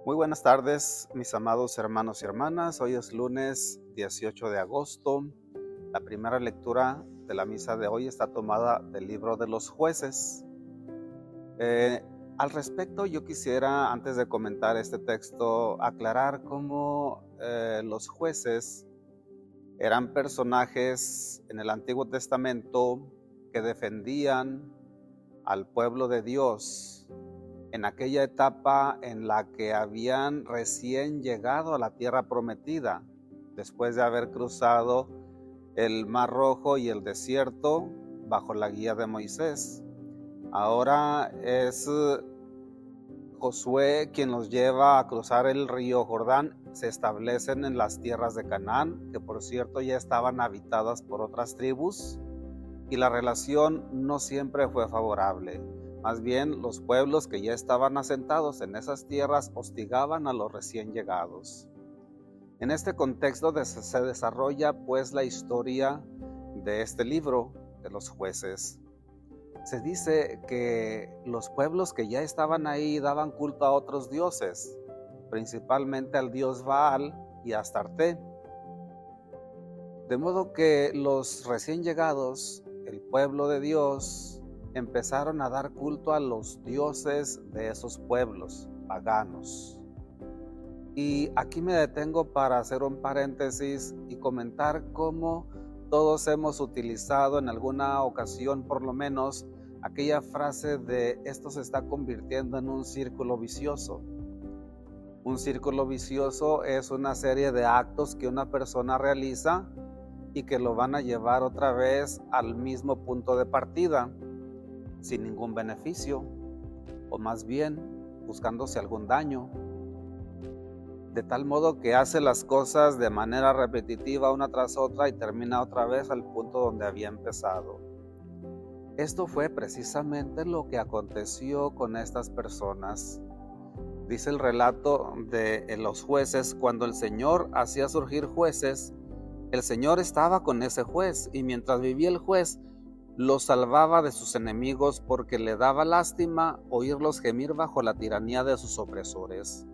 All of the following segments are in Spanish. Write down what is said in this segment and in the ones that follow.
Muy buenas tardes, mis amados hermanos y hermanas. Hoy es lunes 18 de agosto. La primera lectura de la misa de hoy está tomada del libro de los Jueces. Al respecto, yo quisiera, antes de comentar este texto, aclarar cómo los jueces eran personajes en el Antiguo Testamento que defendían al pueblo de Dios en aquella etapa en la que habían recién llegado a la tierra prometida, después de haber cruzado el Mar Rojo y el desierto bajo la guía de Moisés. Ahora es Josué quien los lleva a cruzar el río Jordán. Se establecen en las tierras de Canaán, que por cierto ya estaban habitadas por otras tribus, y la relación no siempre fue favorable. Más bien, los pueblos que ya estaban asentados en esas tierras hostigaban a los recién llegados. En este contexto se desarrolla pues la historia de este libro de los Jueces. Se dice que los pueblos que ya estaban ahí daban culto a otros dioses, principalmente al dios Baal y a Astarte. De modo que los recién llegados, el pueblo de Dios, empezaron a dar culto a los dioses de esos pueblos paganos. Y aquí me detengo para hacer un paréntesis y comentar cómo todos hemos utilizado en alguna ocasión, por lo menos, aquella frase de esto se está convirtiendo en un círculo vicioso. Un círculo vicioso es una serie de actos que una persona realiza y que lo van a llevar otra vez al mismo punto de partida, sin ningún beneficio, o más bien buscándose algún daño. De tal modo que hace las cosas de manera repetitiva una tras otra y termina otra vez al punto donde había empezado. Esto fue precisamente lo que aconteció con estas personas. Dice el relato de los jueces: cuando el Señor hacía surgir jueces, el Señor estaba con ese juez, y mientras vivía el juez, lo salvaba de sus enemigos, porque le daba lástima oírlos gemir bajo la tiranía de sus opresores.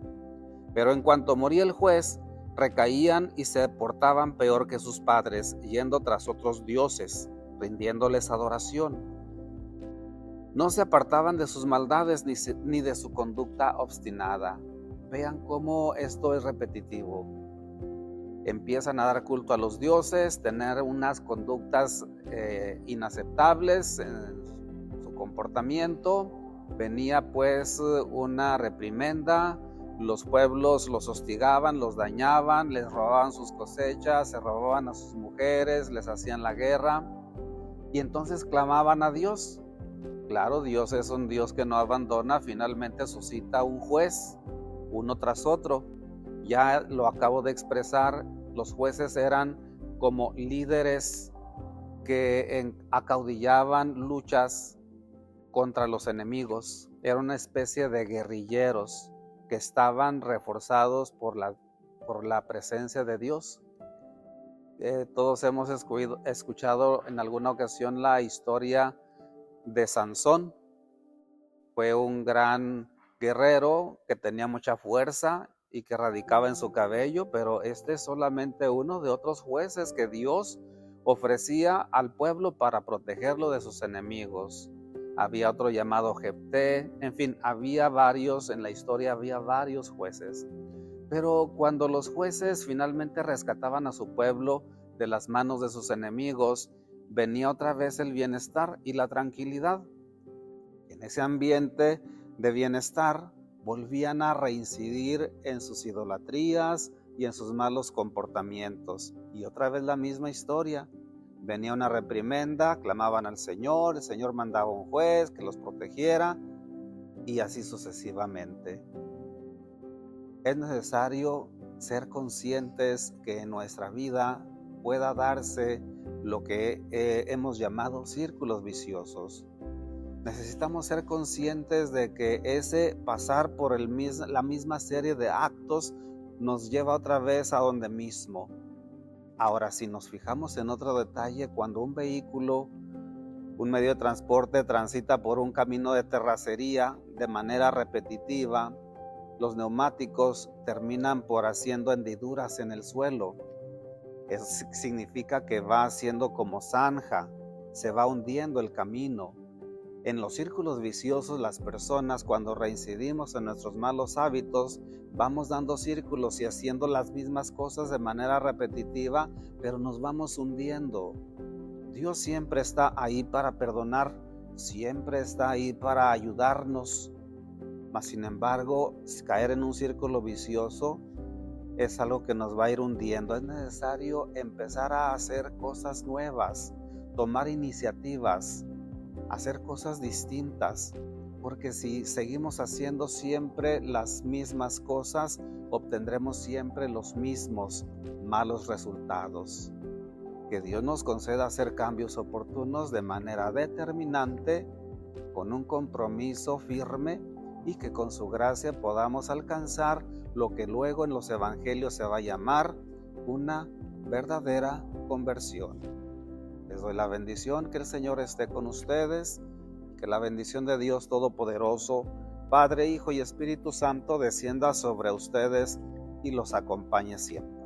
Pero en cuanto moría el juez, recaían y se portaban peor que sus padres, yendo tras otros dioses, rindiéndoles adoración. No se apartaban de sus maldades ni de su conducta obstinada. Vean cómo esto es repetitivo. Empiezan a dar culto a los dioses, tener unas conductas inaceptables en su comportamiento. Venía pues una reprimenda, los pueblos los hostigaban, los dañaban, les robaban sus cosechas, se robaban a sus mujeres, les hacían la guerra, y entonces clamaban a Dios. Claro, Dios es un Dios que no abandona, finalmente suscita un juez, uno tras otro. Ya lo acabo de expresar, los jueces eran como líderes que acaudillaban luchas contra los enemigos. Era una especie de guerrilleros que estaban reforzados por la presencia de Dios. Todos hemos escuchado en alguna ocasión la historia de Sansón. Fue un gran guerrero que tenía mucha fuerza y que radicaba en su cabello, pero este es solamente uno de otros jueces que Dios ofrecía al pueblo para protegerlo de sus enemigos. Había otro llamado Jefté, en fin, había varios, en la historia había varios jueces. Pero cuando los jueces finalmente rescataban a su pueblo de las manos de sus enemigos, venía otra vez el bienestar y la tranquilidad. En ese ambiente de bienestar volvían a reincidir en sus idolatrías y en sus malos comportamientos. Y otra vez la misma historia. Venía una reprimenda, clamaban al Señor, el Señor mandaba un juez que los protegiera, y así sucesivamente. Es necesario ser conscientes que en nuestra vida pueda darse lo que hemos llamado círculos viciosos. Necesitamos ser conscientes de que ese pasar por la misma serie de actos nos lleva otra vez a donde mismo, Ahora, si nos fijamos en otro detalle, cuando un vehículo, un medio de transporte transita por un camino de terracería de manera repetitiva, los neumáticos terminan por haciendo hendiduras en el suelo. Eso significa que va haciendo como zanja, se va hundiendo el camino. En los círculos viciosos, las personas, cuando reincidimos en nuestros malos hábitos, vamos dando círculos y haciendo las mismas cosas de manera repetitiva, pero nos vamos hundiendo. Dios siempre está ahí para perdonar, siempre está ahí para ayudarnos, mas sin embargo, caer en un círculo vicioso es algo que nos va a ir hundiendo. Es necesario empezar a hacer cosas nuevas, tomar iniciativas, hacer cosas distintas, porque si seguimos haciendo siempre las mismas cosas, obtendremos siempre los mismos malos resultados. Que Dios nos conceda hacer cambios oportunos de manera determinante, con un compromiso firme, y que con su gracia podamos alcanzar lo que luego en los evangelios se va a llamar una verdadera conversión. Les doy la bendición, que el Señor esté con ustedes, que la bendición de Dios Todopoderoso, Padre, Hijo y Espíritu Santo descienda sobre ustedes y los acompañe siempre.